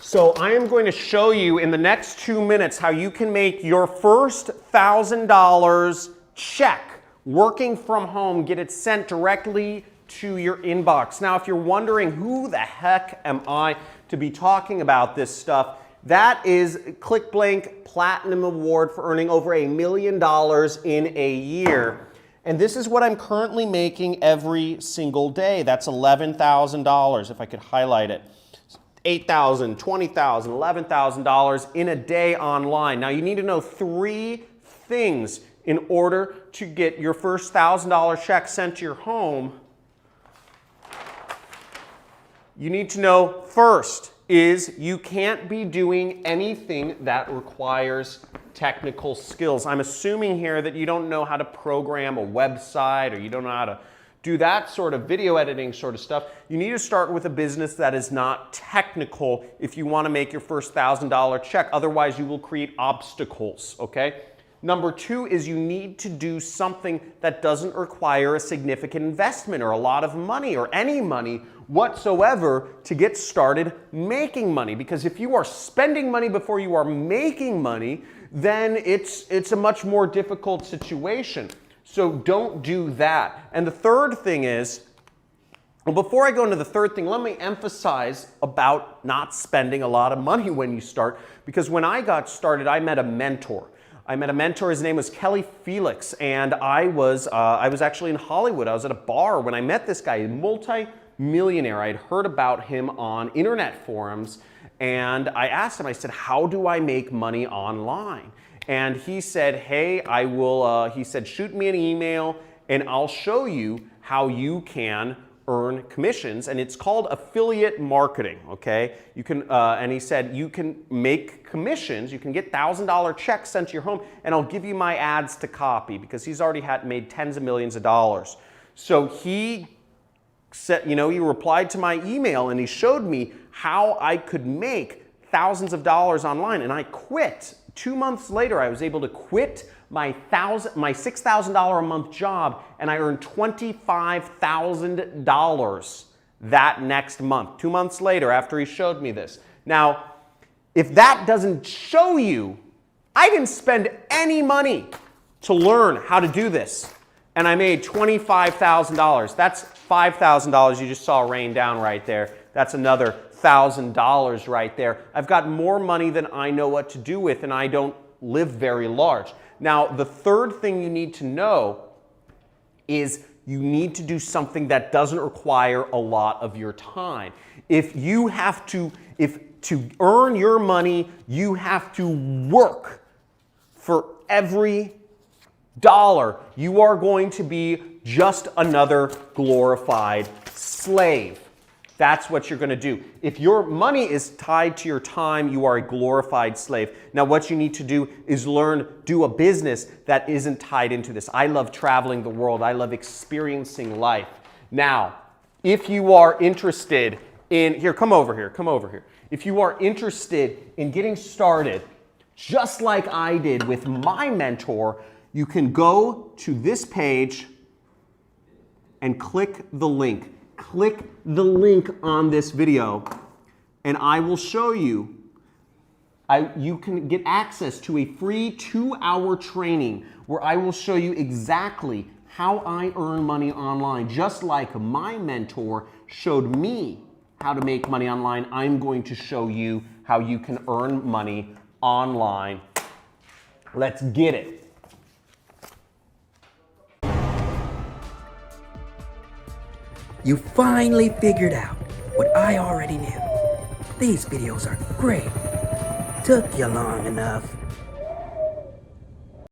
So I am going to show you in the next 2 minutes how you can make your first $1,000 check working from home, get it sent directly to your inbox. Now, if you're wondering who the heck am I to be talking about this stuff, that is ClickBlank Platinum Award for earning over $1 million in a year. And this is what I'm currently making every single day. That's $11,000 if I could highlight it. $8,000, $20,000, $11,000 in a day online. Now you need to know 3 things in order to get your first $1,000 check sent to your home. You need to know first is you can't be doing anything that requires technical skills. I'm assuming here that you don't know how to program a website or you don't know how to do that sort of video editing sort of stuff. You need to start with a business that is not technical if you want to make your first $1,000 check. Otherwise, you will create obstacles, okay? Number 2 is you need to do something that doesn't require a significant investment or a lot of money or any money whatsoever to get started making money. Because if you are spending money before you are making money, then it's a much more difficult situation. So don't do that. And the third thing is, well, before I go into the third thing, let me emphasize about not spending a lot of money when you start. Because when I got started, I met a mentor. His name was Kelly Felix, and I was actually in Hollywood. I was at a bar when I met this guy, a multi-millionaire. I had heard about him on internet forums, and I asked him, I said, how do I make money online? And he said, hey, he said, shoot me an email and I'll show you how you can earn commissions. And it's called affiliate marketing, okay? You can, and he said, you can make commissions, you can get $1,000 checks sent to your home and I'll give you my ads to copy because he's already made tens of millions of dollars. So he said, he replied to my email and he showed me how I could make thousands of dollars online, and I quit. 2 months later, I was able to quit my $6,000 a month job, and I earned $25,000 that next month. 2 months later, after he showed me this. Now, if that doesn't show you, I didn't spend any money to learn how to do this, and I made $25,000. That's $5,000 you just saw rain down right there. That's another $1,000 right there. I've got more money than I know what to do with, and I don't live very large. Now, the third thing you need to know is you need to do something that doesn't require a lot of your time. If to earn your money, you have to work for every dollar. You are going to be just another glorified slave. That's what you're going to do. If your money is tied to your time, you are a glorified slave. Now, what you need to do is do a business that isn't tied into this. I love traveling the world. I love experiencing life. Now, if you are interested in, come over here. If you are interested in getting started, just like I did with my mentor, you can go to this page and click the link. Click the link on this video and I will show you. You can get access to a free 2-hour training where I will show you exactly how I earn money online. Just like my mentor showed me how to make money online, I'm going to show you how you can earn money online. Let's get it. You finally figured out what I already knew. These videos are great. Took you long enough.